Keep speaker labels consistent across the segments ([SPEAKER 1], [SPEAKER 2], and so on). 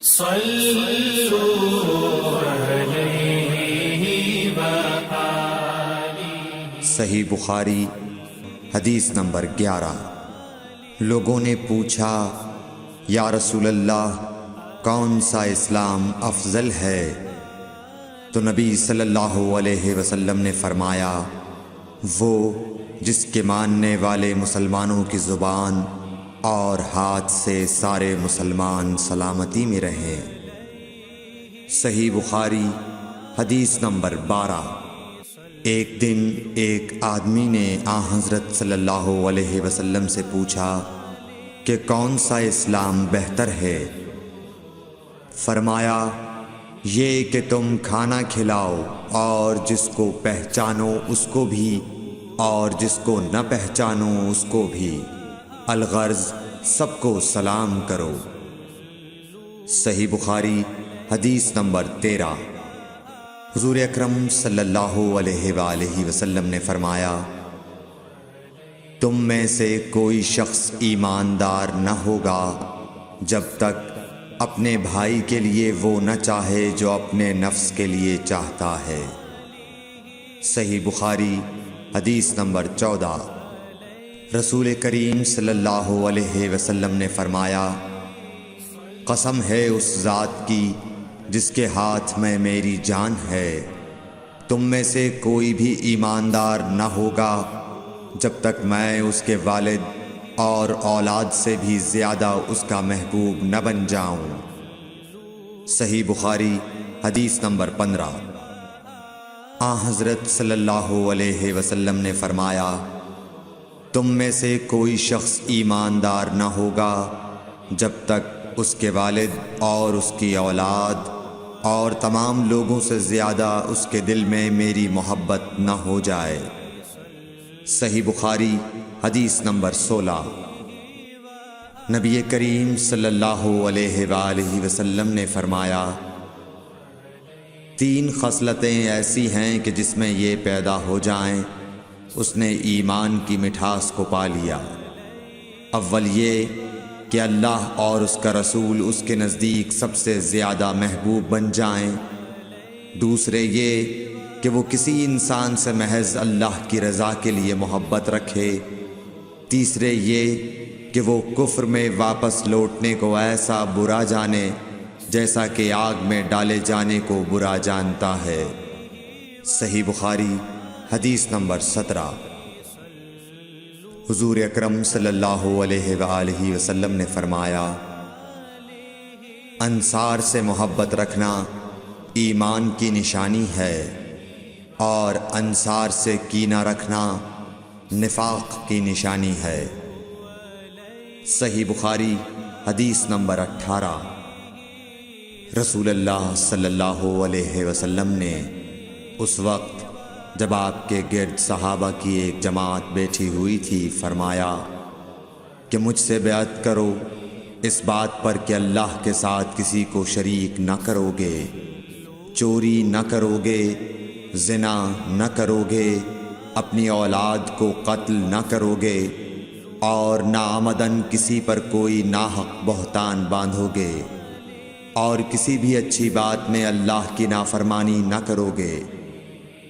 [SPEAKER 1] صحیح بخاری حدیث نمبر 11۔ لوگوں نے پوچھا یا رسول اللہ کون سا اسلام افضل ہے؟ تو نبی صلی اللہ علیہ وسلم نے فرمایا وہ جس کے ماننے والے مسلمانوں کی زبان اور ہاتھ سے سارے مسلمان سلامتی میں رہیں۔ صحیح بخاری حدیث نمبر 12۔ ایک دن ایک آدمی نے حضرت صلی اللہ علیہ وسلم سے پوچھا کہ کون سا اسلام بہتر ہے؟ فرمایا یہ کہ تم کھانا کھلاؤ اور جس کو پہچانو اس کو بھی اور جس کو نہ پہچانو اس کو بھی، الغرض سب کو سلام کرو۔ صحیح بخاری حدیث نمبر 13۔ حضور اکرم صلی اللہ علیہ وآلہ وسلم نے فرمایا تم میں سے کوئی شخص ایماندار نہ ہوگا جب تک اپنے بھائی کے لیے وہ نہ چاہے جو اپنے نفس کے لیے چاہتا ہے۔ صحیح بخاری حدیث نمبر 14۔ رسول کریم صلی اللہ علیہ وسلم نے فرمایا قسم ہے اس ذات کی جس کے ہاتھ میں میری جان ہے، تم میں سے کوئی بھی ایماندار نہ ہوگا جب تک میں اس کے والد اور اولاد سے بھی زیادہ اس کا محبوب نہ بن جاؤں۔ صحیح بخاری حدیث نمبر 15۔ حضرت صلی اللہ علیہ وسلم نے فرمایا تم میں سے کوئی شخص ایماندار نہ ہوگا جب تک اس کے والد اور اس کی اولاد اور تمام لوگوں سے زیادہ اس کے دل میں میری محبت نہ ہو جائے۔ صحیح بخاری حدیث نمبر 16۔ نبی کریم صلی اللہ علیہ وآلہ وسلم نے فرمایا 3 خصلتیں ایسی ہیں کہ جس میں یہ پیدا ہو جائیں اس نے ایمان کی مٹھاس کو پا لیا۔ اول یہ کہ اللہ اور اس کا رسول اس کے نزدیک سب سے زیادہ محبوب بن جائیں، دوسرے یہ کہ وہ کسی انسان سے محض اللہ کی رضا کے لیے محبت رکھے، تیسرے یہ کہ وہ کفر میں واپس لوٹنے کو ایسا برا جانے جیسا کہ آگ میں ڈالے جانے کو برا جانتا ہے۔ صحیح بخاری حدیث نمبر 17۔ حضور اکرم صلی اللہ علیہ وآلہ وسلم نے فرمایا انصار سے محبت رکھنا ایمان کی نشانی ہے اور انصار سے کینہ رکھنا نفاق کی نشانی ہے۔ صحیح بخاری حدیث نمبر 18۔ رسول اللہ صلی اللہ علیہ وسلم نے اس وقت جب آپ کے گرد صحابہ کی ایک جماعت بیٹھی ہوئی تھی فرمایا کہ مجھ سے بیعت کرو اس بات پر کہ اللہ کے ساتھ کسی کو شریک نہ کرو گے، چوری نہ کرو گے، زنا نہ کرو گے، اپنی اولاد کو قتل نہ کرو گے اور ناعمدن کسی پر کوئی ناحق بہتان باندھو گے اور کسی بھی اچھی بات میں اللہ کی نافرمانی نہ کرو گے۔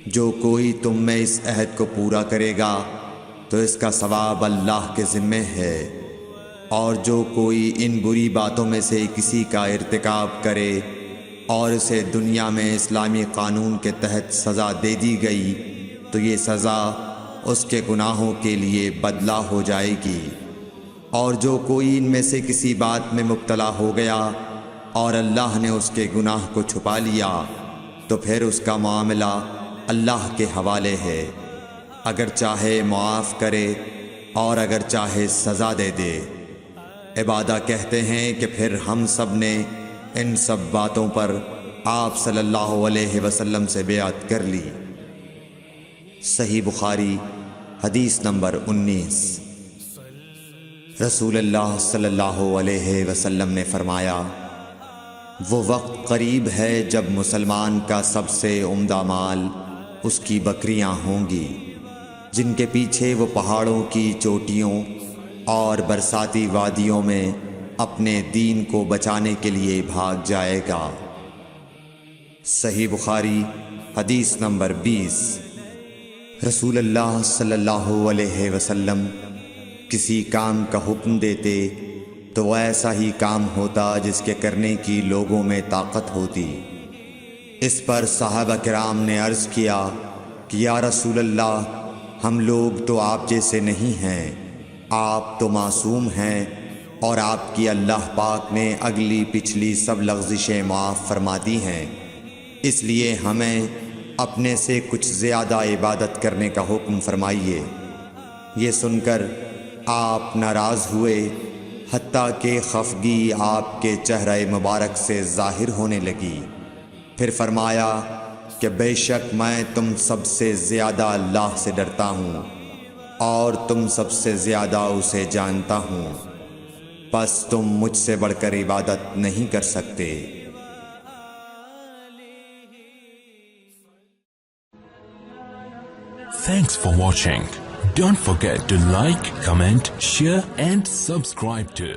[SPEAKER 1] جو کوئی تم میں اس عہد کو پورا کرے گا تو اس کا ثواب اللہ کے ذمے ہے، اور جو کوئی ان بری باتوں میں سے کسی کا ارتکاب کرے اور اسے دنیا میں اسلامی قانون کے تحت سزا دے دی گئی تو یہ سزا اس کے گناہوں کے لیے بدلہ ہو جائے گی، اور جو کوئی ان میں سے کسی بات میں مبتلا ہو گیا اور اللہ نے اس کے گناہ کو چھپا لیا تو پھر اس کا معاملہ اللہ کے حوالے ہے، اگر چاہے معاف کرے اور اگر چاہے سزا دے دے۔ عبادہ کہتے ہیں کہ پھر ہم سب نے ان سب باتوں پر آپ صلی اللہ علیہ وسلم سے بیعت کر لی۔ صحیح بخاری حدیث نمبر 19۔ رسول اللہ صلی اللہ علیہ وسلم نے فرمایا وہ وقت قریب ہے جب مسلمان کا سب سے عمدہ مال اس کی بکریاں ہوں گی، جن کے پیچھے وہ پہاڑوں کی چوٹیوں اور برساتی وادیوں میں اپنے دین کو بچانے کے لیے بھاگ جائے گا۔ صحیح بخاری حدیث نمبر 20۔ رسول اللہ صلی اللہ علیہ وسلم کسی کام کا حکم دیتے تو وہ ایسا ہی کام ہوتا جس کے کرنے کی لوگوں میں طاقت ہوتی۔ اس پر صحابہ کرام نے عرض کیا کہ یا رسول اللہ، ہم لوگ تو آپ جیسے نہیں ہیں، آپ تو معصوم ہیں اور آپ کی اللہ پاک نے اگلی پچھلی سب لغزشیں معاف فرما دی ہیں، اس لیے ہمیں اپنے سے کچھ زیادہ عبادت کرنے کا حکم فرمائیے۔ یہ سن کر آپ ناراض ہوئے، حتیٰ کہ خفگی آپ کے چہرہ مبارک سے ظاہر ہونے لگی۔ پھر فرمایا کہ بے شک میں تم سب سے زیادہ اللہ سے ڈرتا ہوں اور تم سب سے زیادہ اسے جانتا ہوں، پس تم مجھ سے بڑھ کر عبادت نہیں کر سکتے۔
[SPEAKER 2] Thanks for watching. Don't forget to like, comment, share and subscribe to